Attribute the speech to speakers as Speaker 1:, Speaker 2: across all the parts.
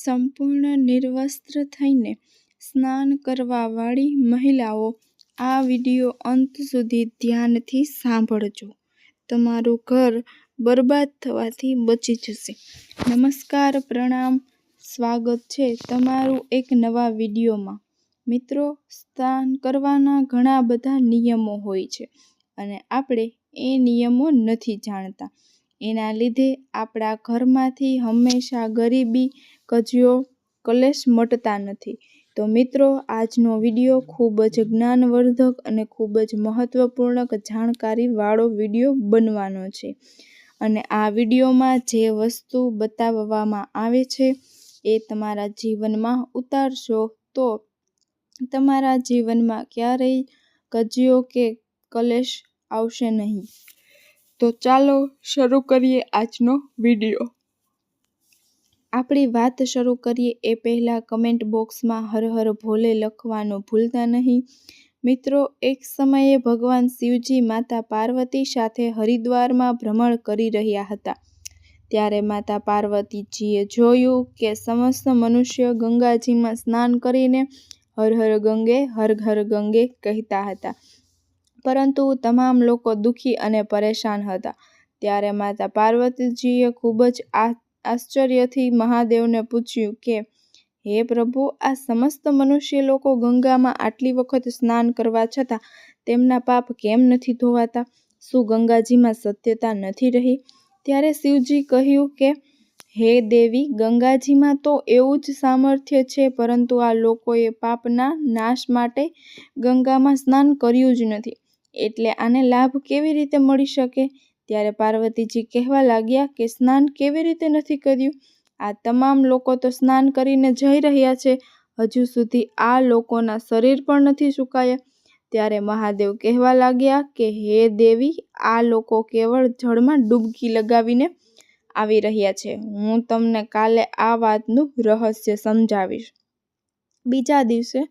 Speaker 1: સંપૂર્ણ નિર્વસ્ત્ર થઈને સ્નાન કરવાવાળી મહિલાઓ, આ વિડીયો અંત સુધી ધ્યાનથી સાંભળજો. તમારું ઘર બરબાદ થવાથી બચી જશે. નમસ્કાર, પ્રણામ, સ્વાગત છે તમારું એક નવા વિડીયોમાં. મિત્રો, સ્નાન કરવાના ઘણા બધા નિયમો હોય છે અને આપણે એ નિયમો નથી જાણતા. એના લીધે આપણા ઘરમાંથી હંમેશા ગરીબી, કજિયો, કલેશ મટતા નથી. તો મિત્રો, આજનો વિડીયો ખૂબ જ જ્ઞાનવર્ધક અને ખૂબ જ મહત્વપૂર્ણ જાણકારીવાળો વિડીયો બનવાનો છે. અને આ વિડીયોમાં જે વસ્તુ બતાવવામાં આવે છે એ તમારા જીવનમાં ઉતારશો તો તમારા જીવનમાં ક્યારેય કજિયો કે કલેશ આવશે નહીં. તો ચાલો શરૂ કરીએ આજનો વિડીયો. આપણી વાત શરૂ કરીએ એ પહેલાં કમેન્ટ બોક્સમાં હર હર ભોલે લખવાનું ભૂલતા નહીં. મિત્રો, એક સમયે ભગવાન શિવજી માતા પાર્વતી સાથે હરિદ્વારમાં ભ્રમણ કરી રહ્યા હતા. ત્યારે માતા પાર્વતીજીએ જોયું કે સમસ્ત મનુષ્ય ગંગાજીમાં સ્નાન કરીને હર હર ગંગે, હર હર ગંગે કહેતા હતા, પરંતુ તમામ લોકો દુઃખી અને પરેશાન હતા. ત્યારે માતા પાર્વતીજીએ ખૂબ જ આશ્ચર્યથી મહાદેવને પૂછ્યું કે હે પ્રભુ, આ સમસ્ત મનુષ્ય લોકો ગંગામાં આટલી વખત સ્નાન કરવા છતાં તેમના પાપ કેમ નથી ધોવાતા? શું ગંગાજીમાં સત્યતા નથી રહી? ત્યારે શિવજી કહ્યું કે હે દેવી, ગંગાજીમાં તો એવું જ સામર્થ્ય છે, પરંતુ આ લોકોએ પાપના નાશ માટે ગંગામાં સ્નાન કર્યું જ નથી, એટલે આને લાભ કેવી રીતે મળી શકે? ત્યારે પાર્વતીજી કહેવા લાગ્યા કે સ્નાન કેવી રીતે નથી કર્યું? આ તમામ લોકો તો સ્નાન કરીને જઈ રહ્યા છે, હજુ સુધી આ લોકોના શરીર પણ નથી સુકાયા. ત્યારે મહાદેવ કહેવા લાગ્યા કે હે દેવી, આ લોકો કેવળ જળમાં ડૂબકી લગાવીને આવી રહ્યા છે. હું તમને કાલે આ વાતનું રહસ્ય સમજાવીશ. બીજા દિવસે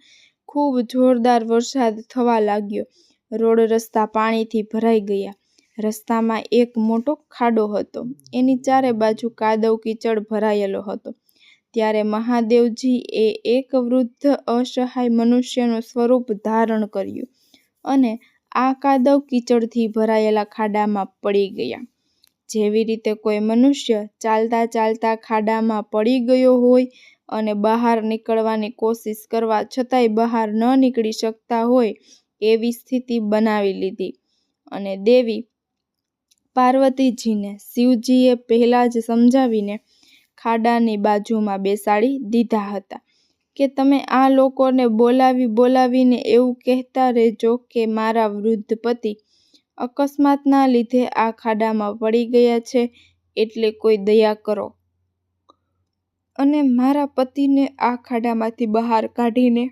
Speaker 1: ખૂબ જોરદાર વરસાદ થવા લાગ્યો. રોડ રસ્તા પાણીથી ભરાઈ ગયા. રસ્તામાં એક મોટો ખાડો હતો. એની ચારે બાજુ કાદવ કીચડ ભરાયેલો હતો. ત્યારે મહાદેવજી એ એક વૃદ્ધ અસહાય મનુષ્યનું સ્વરૂપ ધારણ કર્યું અને આ કાદવ કીચડથી ભરાયેલા ખાડામાં પડી ગયા. જેવી રીતે કોઈ મનુષ્ય ચાલતા ચાલતા ખાડામાં પડી ગયો હોય અને બહાર નીકળવાની કોશિશ કરવા છતાંય બહાર ન નીકળી શકતા હોય, એવી સ્થિતિ બનાવી લીધી. અને દેવી પાર્વતીજીને શિવજીએ પહેલા જ સમજાવીને ખાડાની બાજુમાં બેસાડી દીધા હતા કે તમે આ લોકોને બોલાવીને એવું કહેતા રહેજો કે મારા વૃદ્ધ પતિ અકસ્માતના લીધે આ ખાડામાં પડી ગયા છે, એટલે કોઈ દયા કરો અને મારા પતિને આ ખાડામાંથી બહાર કાઢીને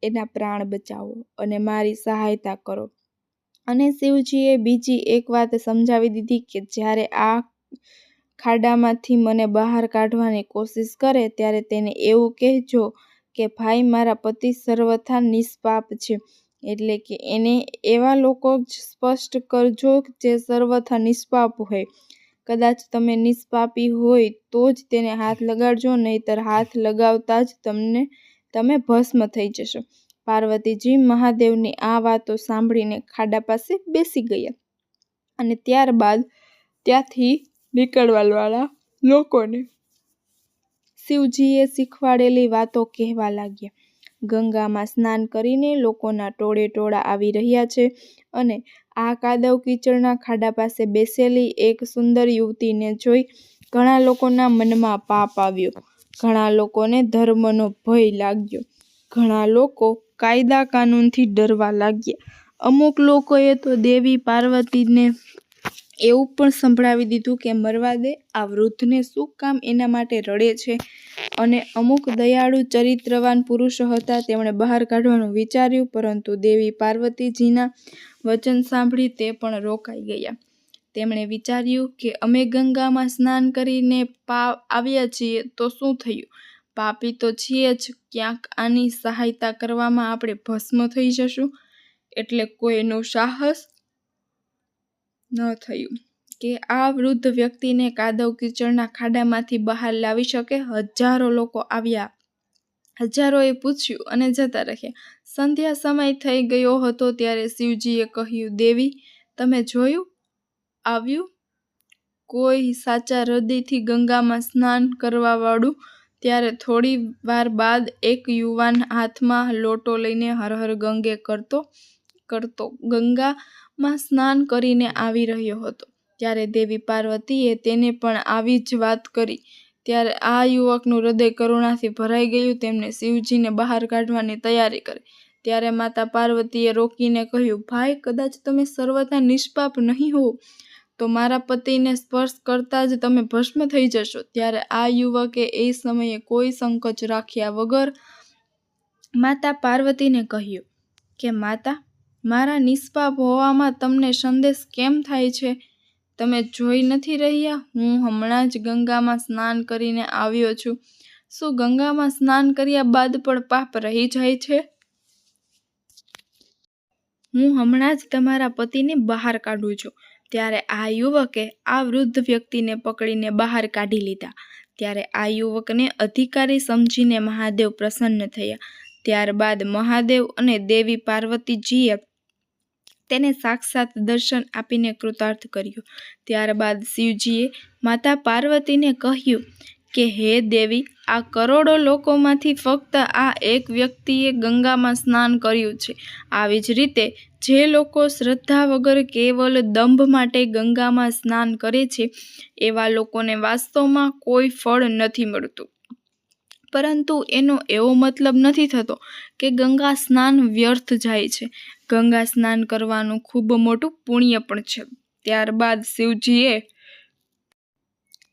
Speaker 1: એના પ્રાણ બચાવો અને મારી સહાયતા કરો. અને શિવજીએ બીજી એક વાત સમજાવી દીધી કે જ્યારે આ ખાડામાંથી મને બહાર કાઢવાની કોશિશ કરે ત્યારે તેને એવું કહેજો કે ભાઈ, મારા પતિ સર્વથા નિષ્પાપ છે, એટલે કે એને એવા લોકો જ સ્પષ્ટ કરજો જે સર્વથા નિષ્પાપ હોય. કદાચ તમે નિષ્પાપી હોય તો જ તેને હાથ લગાડજો, નહીંતર હાથ લગાવતા જ તમે ભસ્મ થઈ જશો. પાર્વતીજી મહાદેવની આ વાતો સાંભળીને ખાડા પાસે બેસી ગયા અને ત્યારબાદ ત્યાંથી નીકળવાવાળા લોકોને શિવજીએ શીખવાડેલી વાતો કહેવા લાગ્યા. ગંગામાં સ્નાન કરીને લોકોના ટોળે ટોળા આવી રહ્યા છે અને આ કાદવ કીચડના ખાડા પાસે બેસેલી એક સુંદર યુવતીને જોઈ ઘણા લોકોના મનમાં પાપ આવ્યો. ઘણા લોકોને ધર્મનો ભય લાગ્યો. ઘણા લોકો કાયદા કાનૂનથી ડરવા લાગ્યા. અમુક લોકોએ તો દેવી પાર્વતીને એવું પણ સંભળાવી દીધું કે મરવા દે, આ વૃદ્ધને શું કામ એના માટે રડે છે. અને અમુક દયાળુ ચરિત્રવાન પુરુષો હતા, તેમણે બહાર કાઢવાનું વિચાર્યું, પરંતુ દેવી પાર્વતીજીના વચન સાંભળી તે પણ રોકાઈ ગયા. તેમણે વિચાર્યું કે અમે ગંગામાં સ્નાન કરીને આવ્યા છીએ તો શું થયું? પાપી તો છીએ જ, ક્યાંક આની સહાયતા કરવામાં આપણે ભસ્મ થઈ જશું. એટલે કોઈનું સાહસ ન થયું. કે આ વૃદ્ધ વ્યક્તિને કાદવ કીચડના ખાડામાંથી બહાર લાવી શકે? હજારો લોકો આવ્યા, હજારોએ પૂછ્યું અને જતા રહ્યા. સંધ્યા સમય થઈ ગયો હતો ત્યારે શિવજીએ કહ્યું, દેવી, તમે જોયું? આવ્યું કોઈ સાચા હૃદયથી ગંગામાં સ્નાન કરવા વાળું? ત્યારે થોડી વાર બાદ એક યુવાન હાથમાં લોટો લઈને હર હર ગંગે કરતો ગંગામાં સ્નાન કરીને આવી રહ્યો હતો. ત્યારે દેવી પાર્વતીએ તેને પણ આવી જ વાત કરી. ત્યારે આ યુવકનું હૃદય કરુણાથી ભરાઈ ગયું. તેમણે શિવજીને બહાર કાઢવાની તૈયારી કરી. ત્યારે માતા પાર્વતીએ રોકીને કહ્યું, ભાઈ, કદાચ તમે સર્વથા નિષ્પાપ નહીં હો તો મારા પતિને સ્પર્શ કરતા જ તમે ભસ્મ થઈ જશો. ત્યારે આ યુવકે એ સમયે કોઈ સંકોચ રાખ્યા વગર માતા પાર્વતીને કહ્યું કે માતા, મારા નિષ્પાપ હોવામાં તમને સંદેશ કેમ થાય છે? તમે જોઈ નથી રહ્યા? હું હમણાં જ ગંગામાં સ્નાન કરીને આવ્યો છું. શું ગંગામાં સ્નાન કર્યા બાદ પણ પાપ રહી જાય છે? હું હમણાં જ તમારા પતિને બહાર કાઢું છું. ત્યારે આ યુવકે આ વૃદ્ધ વ્યક્તિને પકડીને બહાર કાઢી લીધા. ત્યારે આ યુવકને અધિકારી સમજીને મહાદેવ પ્રસન્ન થયા. ત્યારબાદ મહાદેવ અને દેવી પાર્વતીજીએ તેને સાક્ષાત દર્શન આપીને કૃતાર્થ કર્યો. ત્યારબાદ શિવજીએ માતા પાર્વતીને કહ્યું કે હે દેવી, આ કરોડો લોકોમાંથી ફક્ત આ એક વ્યક્તિએ ગંગામાં સ્નાન કર્યું છે. આવી જ રીતે જે લોકો શ્રદ્ધા વગર કેવલ દંભ માટે ગંગામાં સ્નાન કરે છે, એવા લોકોને વાસ્તવમાં કોઈ ફળ નથી મળતું. પરંતુ એનો એવો મતલબ નથી થતો કે ગંગા સ્નાન વ્યર્થ જાય છે. ગંગા સ્નાન કરવાનું ખૂબ મોટું પુણ્ય પણ છે. ત્યારબાદ શિવજીએ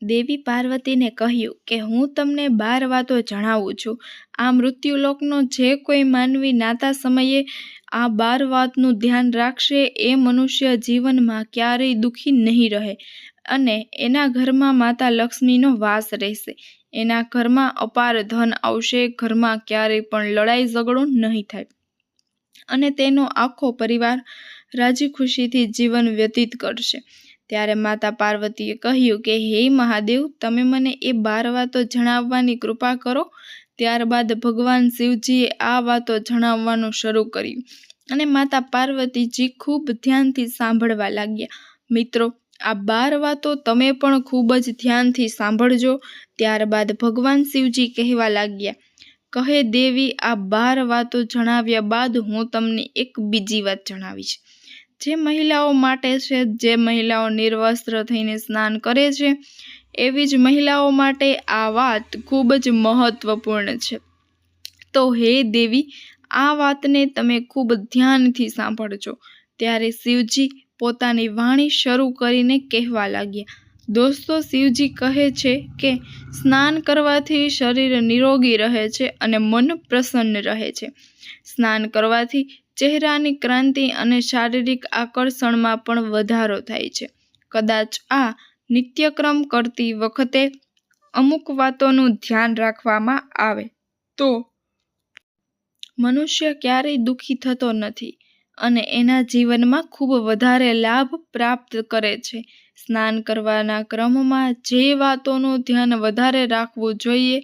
Speaker 1: દેવી પાર્વતીને કહ્યું કે હું તમને 12 વાતો જણાવું છું. આ મૃત્યુલોકનો જે કોઈ માનવી નાતા સમયે આ 12 વાતનું ધ્યાન રાખશે એ મનુષ્ય જીવનમાં ક્યારેય દુઃખી નહીં રહે અને એના ઘરમાં માતા લક્ષ્મીનો વાસ રહેશે. એના ઘરમાં અપાર ધન આવશે. ઘરમાં ક્યારેય પણ લડાઈ ઝઘડો નહીં થાય અને તેનો આખો પરિવાર રાજી ખુશીથી જીવન વ્યતીત કરશે. ત્યારે માતા પાર્વતીએ કહ્યું કે હે મહાદેવ, તમે મને એ 12 વાતો જણાવવાની કૃપા કરો. ત્યારબાદ ભગવાન શિવજીએ આ વાતો જણાવવાનું શરૂ કર્યું અને માતા પાર્વતીજી ખૂબ ધ્યાનથી સાંભળવા લાગ્યા. મિત્રો, આ 12 વાતો તમે પણ ખૂબ જ ધ્યાનથી સાંભળજો. ત્યારબાદ ભગવાન શિવજી કહેવા લાગ્યા, કહે દેવી, આ 12 વાતો જણાવ્યા બાદ હું તમને એક બીજી વાત જણાવીશ, જે મહિલાઓ માટે છે. જે મહિલાઓ નિર્વસ્ત્ર થઈને સ્નાન કરે છે, એવી જ મહિલાઓ માટે આ વાત ખૂબ જ મહત્વપૂર્ણ છે. તો હે દેવી, આ વાતને તમે ખૂબ ધ્યાનથી સાંભળજો. ત્યારે શિવજી પોતાની વાણી શરૂ કરીને કહેવા લાગ્યા. દોસ્તો, શિવજી કહે છે કે સ્નાન કરવાથી શરીર નિરોગી રહે છે અને મન પ્રસન્ન રહે છે. સ્નાન કરવાથી ચહેરાની ક્રાંતિ અને શારીરિક આકર્ષણમાં પણ વધારો થાય છે. કદાચ આ નિત્યક્રમ કરતી વખતે અમુક વાતોનું ધ્યાન રાખવામાં આવે તો મનુષ્ય ક્યારેય દુઃખી થતો નથી અને એના જીવનમાં ખૂબ વધારે લાભ પ્રાપ્ત કરે છે. સ્નાન કરવાના ક્રમમાં જે વાતોનું ધ્યાન વધારે રાખવું જોઈએ,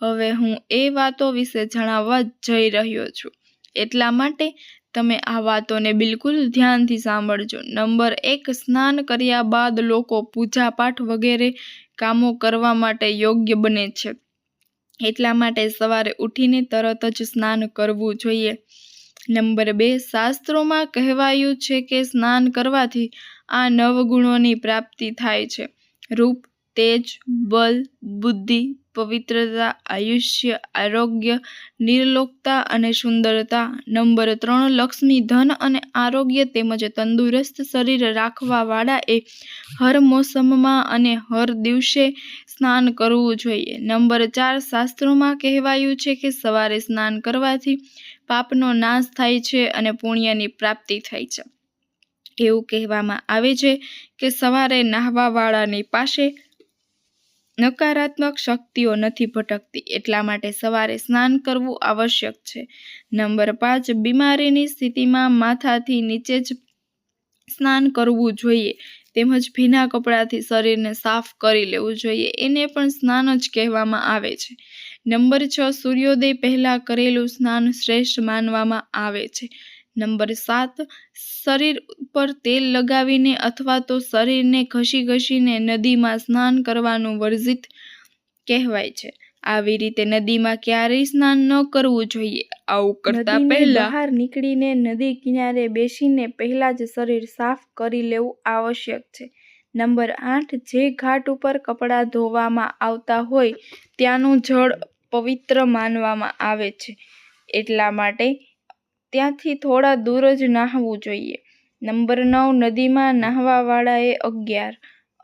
Speaker 1: હવે હું એ વાતો વિશે જણાવવા જઈ રહ્યો છું. એટલા માટે તમે આ વાતોને બિલકુલ ધ્યાનથી સાંભળજો. નંબર 1, સ્નાન કર્યા બાદ લોકો પૂજાપાઠ વગેરે કામો કરવા માટે યોગ્ય બને છે. એટલા માટે સવારે ઉઠીને તરત જ સ્નાન કરવું જોઈએ. નંબર 2, શાસ્ત્રોમાં કહેવાયું છે કે સ્નાન કરવાથી આ 9 ગુણોની પ્રાપ્તિ થાય છે: રૂપ, તેજ, બલ, બુદ્ધિ, પવિત્રતા, આયુષ્ય, આરોગ્ય, નિર્લોકતા અને સુંદરતા. નંબર 3, લક્ષ્મી, ધન અને આરોગ્ય તેમજ તંદુરસ્ત શરીર રાખવા વાળા એ હર મોસમમાં અને હર દિવસે સ્નાન કરવું જોઈએ. નંબર 4, શાસ્ત્રોમાં કહેવાયું છે કે સવારે સ્નાન કરવાથી પાપનો નાશ થાય છે અને પુણ્યની પ્રાપ્તિ થાય છે. એવું કહેવામાં આવે છે કે સવારે નહાવા વાળાની પાસે નકારાત્મક શક્તિઓ નથી ભટકતી. એટલા માટે સવારે સ્નાન કરવું આવશ્યક છે. નંબર 5, બીમારીની સ્થિતિમાં માથાથી નીચે જ સ્નાન કરવું જોઈએ, તેમજ ભીના કપડાથી શરીરને સાફ કરી લેવું જોઈએ. એને પણ સ્નાન જ કહેવામાં આવે છે. નંબર 6, સૂર્યોદય પહેલા કરેલું સ્નાન શ્રેષ્ઠ માનવામાં આવે છે. નંબર 7, શરીર પર તેલ લગાવીને અથવા તો શરીરને ઘસીને નદીમાં સ્નાન કરવાનું વર્જિત કહેવાય છે. આવી રીતે નદીમાં ક્યારેય સ્નાન ન કરવું જોઈએ. આવું કરતા પહેલા બહાર નીકળીને નદી કિનારે બેસીને પહેલા જ શરીર સાફ કરી લેવું આવશ્યક છે. નંબર 8, જે ઘાટ ઉપર કપડાં ધોવામાં આવતા હોય ત્યાંનું જળ પવિત્ર માનવામાં આવે છે, એટલા માટે ત્યાંથી થોડા દૂર જ નહાવું જોઈએ. નંબર 9, નદીમાં નહાવાવાળાએ 11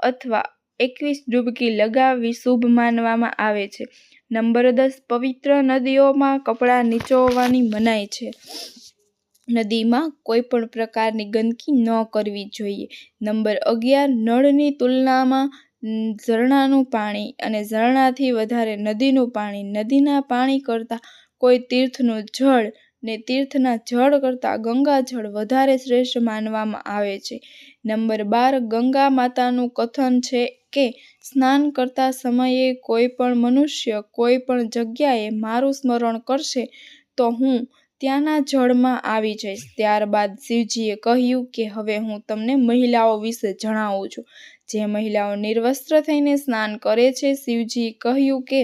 Speaker 1: અથવા 21 ડૂબકી લગાવવી શુભ માનવામાં આવે છે. નંબર 10, પવિત્ર નદીઓમાં કપડાં નીચોવવાની મનાઈ છે. નદીમાં કોઈ પણ પ્રકારની ગંદકી ન કરવી જોઈએ. નંબર 11, નળની તુલનામાં ઝરણાનું પાણી અને ઝરણાથી વધારે નદીનું પાણી, નદીના પાણી કરતાં કોઈ તીર્થનું જળ ને તીર્થના જળ કરતાં ગંગાજળ વધારે શ્રેષ્ઠ માનવામાં આવે છે. નંબર 12, ગંગા માતાનું કથન છે કે સ્નાન કરતા સમયે કોઈ પણ મનુષ્ય કોઈ પણ જગ્યાએ મારું સ્મરણ કરશે તો હું ત્યાંના જળમાં આવી જઈશ. ત્યારબાદ શિવજીએ કહ્યું કે હવે હું તમને મહિલાઓ વિશે જણાવું છું. જે મહિલાઓ નિર્વસ્ત્ર થઈને સ્નાન કરે છે, શિવજીએ કહ્યું કે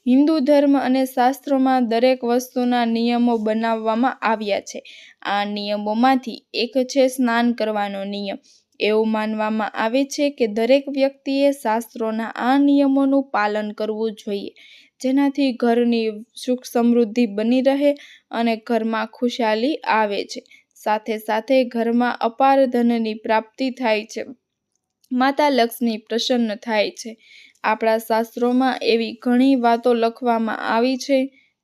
Speaker 1: હિન્દુ ધર્મ અને શાસ્ત્રોમાં દરેક વસ્તુના નિયમો બનાવવામાં આવ્યા છે. આ નિયમોમાંથી એક છે સ્નાન કરવાનો નિયમ. એવું માનવામાં આવે છે કે દરેક વ્યક્તિએ શાસ્ત્રોના આ નિયમોનું પાલન કરવું જોઈએ, જેનાથી ઘરની સુખ સમૃદ્ધિ બની રહે અને ઘરમાં ખુશાલી આવે છે. સાથે સાથે ઘરમાં અપાર ધનની પ્રાપ્તિ થાય છે. માતા લક્ષ્મી પ્રસન્ન થાય છે. આપણા શાસ્ત્રોમાં એવી ઘણી વાતો લખવામાં આવી છે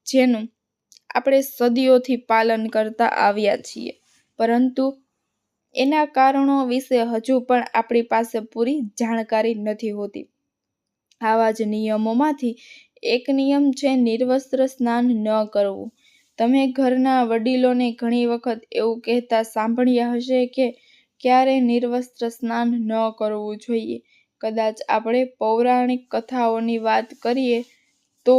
Speaker 1: જેનું આપણે સદીઓથી પાલન કરતા આવ્યા છીએ, પરંતુ એના કારણો વિશે હજુ પણ આપણી પાસે પૂરી જાણકારી નથી હોતી. આવા જ નિયમોમાંથી એક નિયમ છે નિર્વસ્ત્ર સ્નાન ન કરવું. તમે ઘરના વડીલોને ઘણી વખત એવું કહેતા સાંભળ્યા હશે કે ક્યારેય નિર્વસ્ત્ર સ્નાન ન કરવું જોઈએ. કદાચ આપણે પૌરાણિક કથાઓની વાત કરીએ તો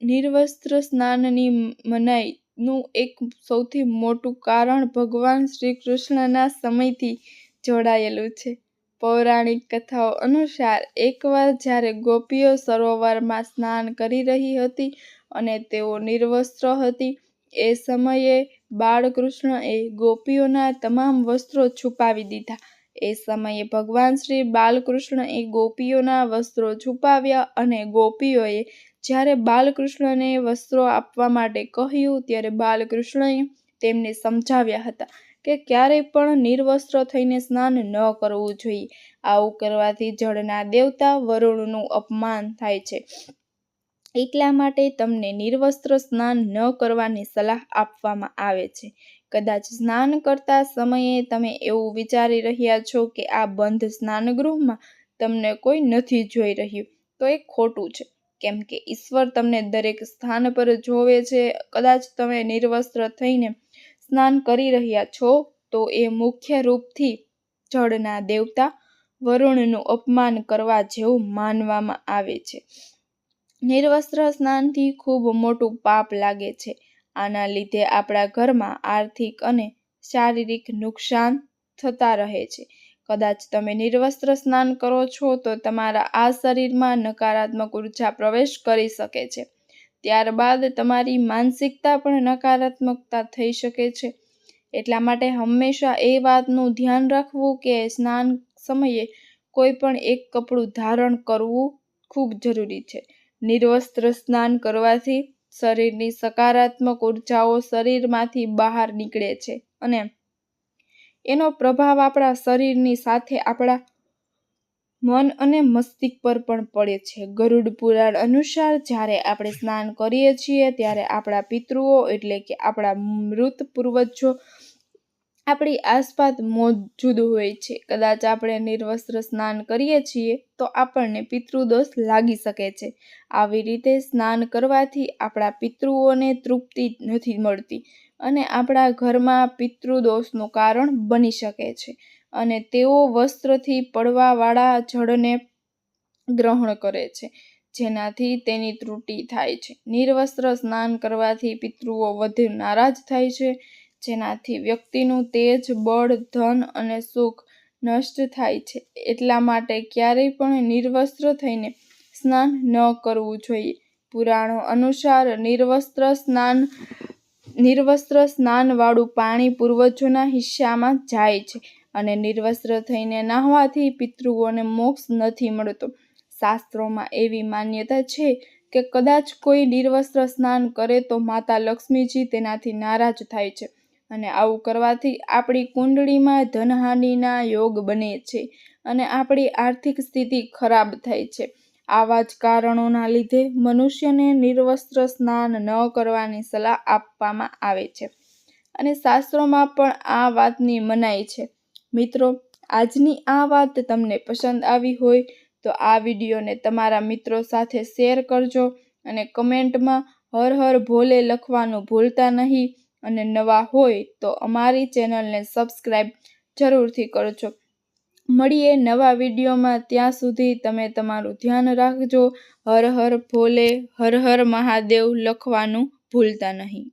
Speaker 1: નિર્વસ્ત્ર સ્નાનની મનાઈનું એક સૌથી મોટું કારણ ભગવાન શ્રી કૃષ્ણના સમયથી જોડાયેલું છે. પૌરાણિક કથાઓ અનુસાર એકવાર જ્યારે ગોપીઓ સરોવરમાં સ્નાન કરી રહી હતી અને તેઓ નિર્વસ્ત્ર હતી, એ સમયે બાળકૃષ્ણએ ગોપીઓના તમામ વસ્ત્રો છુપાવી દીધા. એ સમયે ભગવાન શ્રી બાલકૃષ્ણએ ગોપીઓના વસ્ત્રો છુપાવ્યા અને ગોપીઓએ જ્યારે બાલકૃષ્ણને વસ્ત્રો આપવા માટે કહ્યું ત્યારે બાલકૃષ્ણએ તેમને સમજાવ્યા હતા કે ક્યારેય પણ નિર્વસ્ત્ર થઈને સ્નાન ન કરવું જોઈએ. આવું કરવાથી જળના દેવતા વરુણનું અપમાન થાય છે. એટલા માટે તમને નિર્વસ્ત્ર સ્નાન ન કરવાની સલાહ આપવામાં આવે છે. કદાચ સ્નાન કરતા સમયે તમે એવું વિચારી રહ્યા છો કે આ બંધ સ્નાનગૃહમાં તમને કોઈ નથી જોઈ રહ્યું, તો એ ખોટું છે, કેમ કે ઈશ્વર તમને દરેક સ્થાન પર જોવે છે. કદાચ તમે નિર્વસ્ત્ર થઈને સ્નાન કરી રહ્યા છો તો એ મુખ્ય રૂપથી જળના દેવતા વરુણનું અપમાન કરવા જેવું માનવામાં આવે છે. નિર્વસ્ત્ર સ્નાનથી ખૂબ મોટું પાપ લાગે છે. આના લીધે આપણા ઘરમાં આર્થિક અને શારીરિક નુકસાન થતા રહે છે. કદાચ તમે નિર્વસ્ત્ર સ્નાન કરો છો તો તમારા આ શરીરમાં નકારાત્મક ઉર્જા પ્રવેશ કરી શકે છે. ત્યારબાદ તમારી માનસિકતા પણ નકારાત્મકતા થઈ શકે છે. એટલા માટે હંમેશા એ વાતનું ધ્યાન રાખવું કે સ્નાન સમયે કોઈ પણ એક કપડું ધારણ કરવું ખૂબ જરૂરી છે. નિર્વસ્ત્ર સ્નાન કરવાથી શરીરની સકારાત્મક ઉર્જાઓ શરીરમાંથી બહાર નીકળે છે અને એનો પ્રભાવ આપણા શરીરની સાથે આપણા મન અને મસ્તિષ્ક પર પણ પડે છે. ગરુડ પુરાણ અનુસાર જ્યારે આપણે સ્નાન કરીએ છીએ ત્યારે આપણા પિતૃઓ એટલે કે આપણા મૃત પૂર્વજો આપણી આસપાસ મોજૂદ હોય છે. કદાચ આપણે નિર્વસ્ત્ર સ્નાન કરીએ છીએ તો આપણને પિતૃદોષ લાગી શકે છે. આવી રીતે સ્નાન કરવાથી આપણા પિતૃઓને તૃપ્તિ નથી મળતી અને આપણા ઘરમાં પિતૃદોષનું કારણ બની શકે છે અને તેઓ વસ્ત્રથી પડવાવાળા જળને ગ્રહણ કરે છે, જેનાથી તેની ત્રુટિ થાય છે. નિર્વસ્ત્ર સ્નાન કરવાથી પિતૃઓ વધુ નારાજ થાય છે, જેનાથી વ્યક્તિનું તેજ, બળ, ધન અને સુખ નષ્ટ થાય છે. એટલા માટે ક્યારેય પણ નિર્વસ્ત્ર થઈને સ્નાન ન કરવું જોઈએ. પુરાણો અનુસાર નિર્વસ્ત્ર સ્નાનવાળું પાણી પૂર્વજોના હિસ્સામાં જાય છે અને નિર્વસ્ત્ર થઈને નહાવાથી પિતૃઓને મોક્ષ નથી મળતો. શાસ્ત્રોમાં એવી માન્યતા છે કે કદાચ કોઈ નિર્વસ્ત્ર સ્નાન કરે તો માતા લક્ષ્મીજી તેનાથી નારાજ થાય છે અને આવું કરવાથી આપણી કુંડળીમાં ધનહાનિના યોગ બને છે અને આપણી આર્થિક સ્થિતિ ખરાબ થાય છે. આવા જ કારણોના લીધે મનુષ્યને નિર્વસ્ત્ર સ્નાન ન કરવાની સલાહ આપવામાં આવે છે અને શાસ્ત્રોમાં પણ આ વાતની મનાઈ છે. મિત્રો, આજની આ વાત તમને પસંદ આવી હોય તો આ વિડીયોને તમારા મિત્રો સાથે શેર કરજો અને કમેન્ટમાં હર હર ભોલે લખવાનું ભૂલતા નહીં અને નવા હોય તો અમારી ચેનલને સબસ્ક્રાઈબ જરૂરથી કરજો. મળીએ નવા વિડીયોમાં. ત્યાં સુધી તમે તમારું ધ્યાન રાખજો. હર હર ભોલે, હર હર મહાદેવ લખવાનું ભૂલતા નહીં.